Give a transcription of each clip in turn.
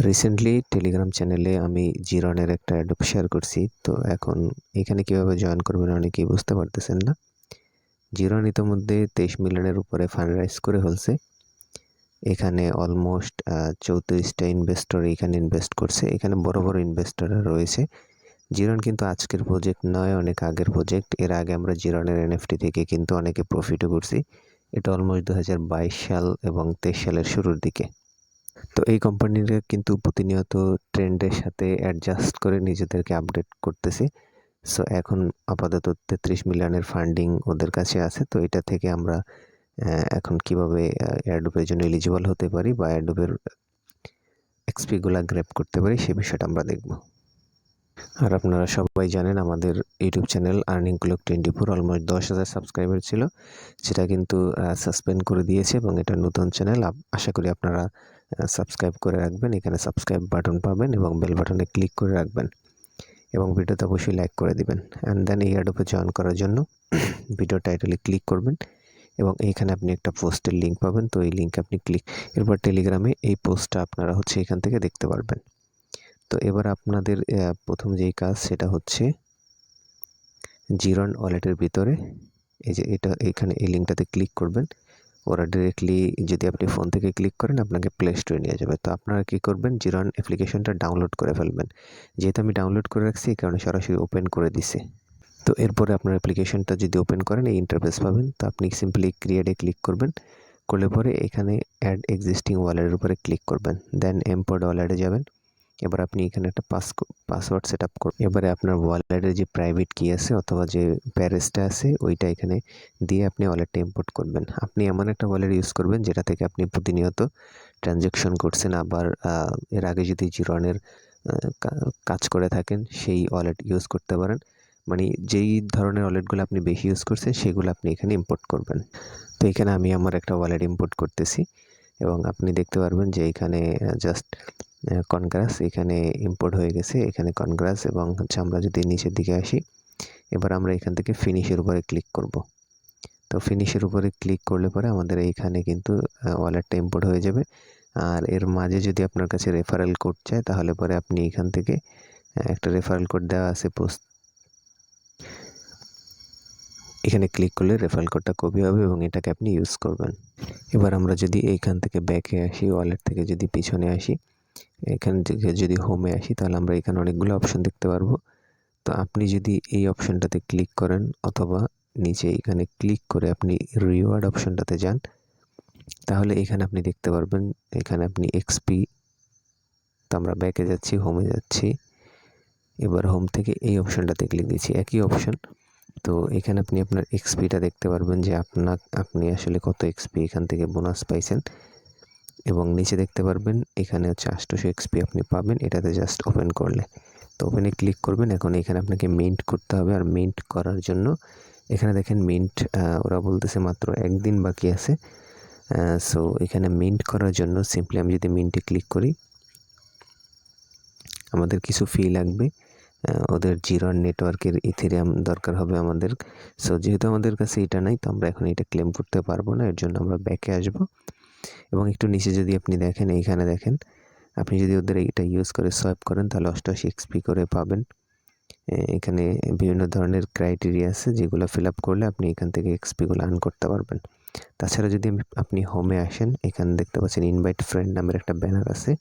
Recently Telegram চ্যানেলে আমি জিরনের একটা অ্যাডোব শেয়ার করছি। তো এখন এখানে কিভাবে জয়েন করবেন অনেকেই বুঝতে পারতেছেন না। জিরন ইতোমধ্যে 23 মিলিয়নের উপরে ফান্ড রাইজ করে ফেলছে। এখানে অলমোস্ট 34টা ইনভেস্টর এখানে ইনভেস্ট করছে। এখানে বড় বড় ইনভেস্টররা রয়েছে। জিরন কিন্তু আজকের প্রজেক্ট নয়, অনেক আগের প্রজেক্ট। এর আগে আমরা জিরনের এনএফটি থেকে কিন্তু অনেকে প্রফিটও করছি। এটা অলমোস্ট 2022 সাল এবং 23 সালের শুরুর দিকে। তো এই কোম্পানিরা কিন্তু প্রতিনিয়ত ট্রেন্ডের সাথে অ্যাডজাস্ট করে নিজেদেরকে আপডেট করতেছে। সো এখন আপাতত 33 মিলিয়নের ফান্ডিং ওদের কাছে আছে। তো এটা থেকে আমরা এখন কিভাবে অ্যাডোবের জন্য এলিজিবল হতে পারি বা অ্যাডোবের এক্সপিগুলা গ্র্যাব করতে পারি সে বিষয়টা আমরা দেখব। আর আপনারা সবাই জানেন আমাদের YouTube channel earning clock 24 almost 10,000 subscriber ছিল, সেটা কিন্তু সাসপেন্ড করে দিয়েছে এবং এটা নতুন চ্যানেল। আশা করি আপনারা সাবস্ক্রাইব করে রাখবেন। এখানে সাবস্ক্রাইব বাটন পাবেন এবং বেল বাটনে ক্লিক করে রাখবেন এবং ভিডিওতে অবশ্যই লাইক করে দিবেন। অ্যান্ড দেন এই অ্যাডোবে জয়েন করার জন্য ভিডিও টাইটেলে ক্লিক করবেন এবং এইখানে আপনি একটা পোস্টের লিঙ্ক পাবেন। তো এই লিঙ্কে আপনি ক্লিক, এরপর টেলিগ্রামে এই পোস্টটা আপনারা এখান থেকে দেখতে পারবেন। তো এবার আপনাদের প্রথম যেই কাজ সেটা হচ্ছে জিরন ওয়ালেটের ভিতরে এই যে এখানে এই লিঙ্কটাতে ক্লিক করবেন। ওরা ডিরেক্টলি যদি আপনি ফোন থেকে ক্লিক করেন আপনাকে প্লে স্টোরে নিয়ে যাবে। তো আপনারা কী করবেন, জিরন অ্যাপ্লিকেশনটা ডাউনলোড করে ফেলবেন। যেহেতু আমি ডাউনলোড করে রাখছি এই কারণে সরাসরি ওপেন করে দিছে। তো এরপরে আপনার অ্যাপ্লিকেশনটা যদি ওপেন করেন এই ইন্টারফেস পাবেন। তো আপনি সিম্পলি ক্রিয়েটে ক্লিক করবেন, করলে পরে এখানে অ্যাড এক্সিস্টিং ওয়ালেটের উপরে ক্লিক করবেন। দেন এম্পোর্ট ওয়ালেটে যাবেন। এবার আপনি এখানে একটা পাসওয়ার্ড সেট আপ করুন। এবারে আপনার ওয়ালেটের যে প্রাইভেট কি আছে অথবা যে প্যারেসটা আছে ওইটা এখানে দিয়ে আপনি ওয়ালেটটা ইম্পোর্ট করবেন। আপনি এমন একটা ওয়ালেট ইউজ করবেন যেটা থেকে আপনি প্রতিনিয়ত ট্রানজ্যাকশন করছেন। আবার এর আগে যদি জিরনের কাজ করে থাকেন সেই ওয়ালেট ইউজ করতে পারেন। মানে যেই ধরনের ওয়ালেটগুলো আপনি বেশি ইউজ করছেন সেগুলো আপনি এখানে ইম্পোর্ট করবেন। তো এখানে আমি আমার একটা ওয়ালেট ইম্পোর্ট করতেছি এবং আপনি দেখতে পারবেন যে এখানে জাস্ট কনগ্রাস এখানে ইম্পোর্ট হয়ে গেছে। এখানে কনগ্রাস এবং আমরা যদি নিচের দিকে আসি, এবার আমরা এখান থেকে ফিনিশের উপরে ক্লিক করব। তো ফিনিশের উপরে ক্লিক করলে পরে আমাদের এইখানে কিন্তু ওয়ালেটটা ইম্পোর্ট হয়ে যাবে। আর এর মাঝে যদি আপনার কাছে রেফারেল কোড চায় তাহলে পরে আপনি এখান থেকে একটা রেফারেল কোড দেওয়া আছে পোস্ট, এখানে ক্লিক করলে রেফারেল কোডটা কপি হবে এবং এটাকে আপনি ইউজ করবেন। এবার আমরা যদি এইখান থেকে ব্যাকে আসি, ওয়ালেট থেকে যদি পিছনে আসি, এখান থেকে যদি হোমে আসি তাহলে আমরা এখানে অনেকগুলো অপশন দেখতে পারবো। তো আপনি যদি এই অপশনটাতে ক্লিক করেন অথবা নিচে এখানে ক্লিক করে আপনি রিওয়ার্ড অপশনটাতে যান, তাহলে এখানে আপনি দেখতে পারবেন এখানে আপনি এক্সপি। তো আমরা ব্যাকে যাচ্ছি, হোমে যাচ্ছি, এবার হোম থেকে এই অপশনটাতে ক্লিক দিচ্ছি, একই অপশন। তো এখানে আপনি আপনার এক্সপিটা দেখতে পারবেন যে আপনি আসলে কত এক্সপি এখান থেকে বোনাস পাইছেন এবং নিচে দেখতে পারবেন এখানে 800 এক্সপি আপনি পাবেন এটাতে জাস্ট ওপেন করলে। তো ওপেনে ক্লিক করবেন। এখন এখানে আপনাকে মিন্ট করতে হবে। আর মিন্ট করার জন্য এখানে দেখেন মিন্ট ওরা বলতেছে মাত্র একদিন বাকি আছে। সো এখানে মিন্ট করার জন্য সিম্পলি আমি যদি মিন্টে ক্লিক করি, আমাদের কিছু ফি লাগবে। ওদের জিরন নেটওয়ার্কের ইথেরিয়াম দরকার হবে আমাদের। সো যেহেতু আমাদের কাছে এটা নাই, তো আমরা এখন এটা ক্লেম করতে পারবো না। এর জন্য আমরা ব্যাকে আসবো এবং একটু নিচে যদি আপনি দেখেন, এইখানে দেখেন আপনি যদি ওদের এটা ইউজ করে সোয়াইপ করেন তাহলে 88 এক্সপি করে পাবেন। এখানে বিভিন্ন ধরনের ক্রাইটেরিয়া আছে যেগুলো ফিল আপ করলে আপনি এখান থেকে এক্সপিগুলো আর্ন করতে পারবেন। তাছাড়া যদি আপনি হোমে আসেন, এখানে দেখতে পাচ্ছেন ইনভাইট ফ্রেন্ড নামের একটা ব্যানার আছে।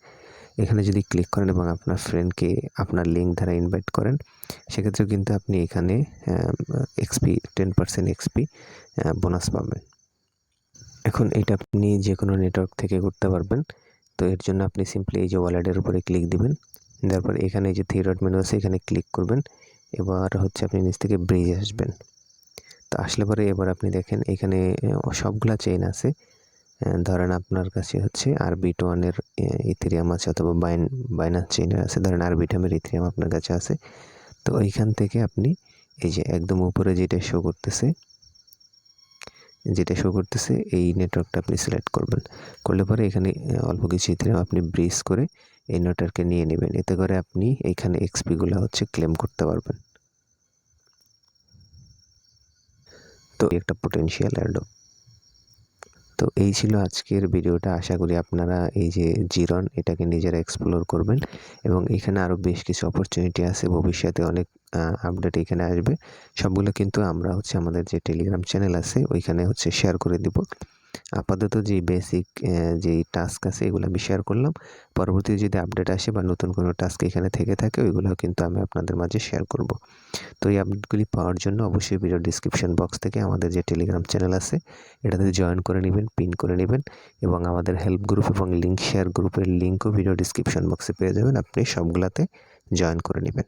এখানে যদি ক্লিক করেন এবং আপনার ফ্রেন্ডকে আপনার লিঙ্ক দ্বারা ইনভাইট করেন, সেক্ষেত্রেও কিন্তু আপনি এখানে এক্সপি 10% এক্সপি বোনাস পাবেন। এখন এটা আপনি যে কোনো নেটওয়ার্ক থেকে করতে পারবেন। তো এর জন্য আপনি সিম্পলি এই যে ওয়ালেটের উপরে ক্লিক দিবেন, তারপর এখানে যে থ্রি ডট মেনু আছে এখানে ক্লিক করবেন। এবার আপনি নিচ থেকে ব্রিজ আসবেন। তো আসলে পরে এবার আপনি দেখেন এখানে সবগুলা চেইন আছে। ধরেন আপনার কাছে আরবিটওয়ানের ইথেরিয়াম আছে অথবা বাইনান্স চেইনের আছে। ধরেন আরবিটামের ইথেরিয়াম আপনার কাছে আছে। তো এইখান থেকে আপনি এই যে একদম উপরে যেটা শো করতেছে এই নেটওয়ার্কটা আপনি সিলেক্ট করবেন। করলে পরে এখানে অল্প কিছু ইথেরিয়াম আপনি ব্রিজ করে এই নেটওয়ার্কে নিয়ে নেবেন। এতে করে আপনি এইখানে এক্সপিগুলো ক্লেম করতে পারবেন। তো একটা পোটেনশিয়াল অ্যাডো। তো এই ছিল আজকের ভিডিওটা। আশা করি আপনারা এই যে জিরন এটাকে নিজেরা এক্সপ্লোর করবেন এবং এখানে আরও বেশ কিছু অপরচুনিটি আছে, ভবিষ্যতে অনেক আপডেট এখানে আসবে। সবগুলো কিন্তু আমরা আমাদের যে টেলিগ্রাম চ্যানেল আছে ওইখানে শেয়ার করে দিব। আপাতত যে বেসিক যেই টাস্ক আছে এগুলো আমি শেয়ার করলাম। পরবর্তীতে যদি আপডেট আসে বা নতুন কোনো টাস্ক এখানে থেকে থাকে ওইগুলো কিন্তু আমি আপনাদের মাঝে শেয়ার করব। তো এই আপডেটগুলি পাওয়ার জন্য অবশ্যই ভিডিও ডিসক্রিপশন বক্স থেকে আমাদের যে টেলিগ্রাম চ্যানেল আছে এটাতে জয়েন করে নেবেন, পিন করে নেবেন এবং আমাদের হেল্প গ্রুপ এবং লিঙ্ক শেয়ার গ্রুপের লিঙ্কও ভিডিও ডিসক্রিপশন বক্সে পেয়ে যাবেন। আপনি সবগুলাতে জয়েন করে নেবেন।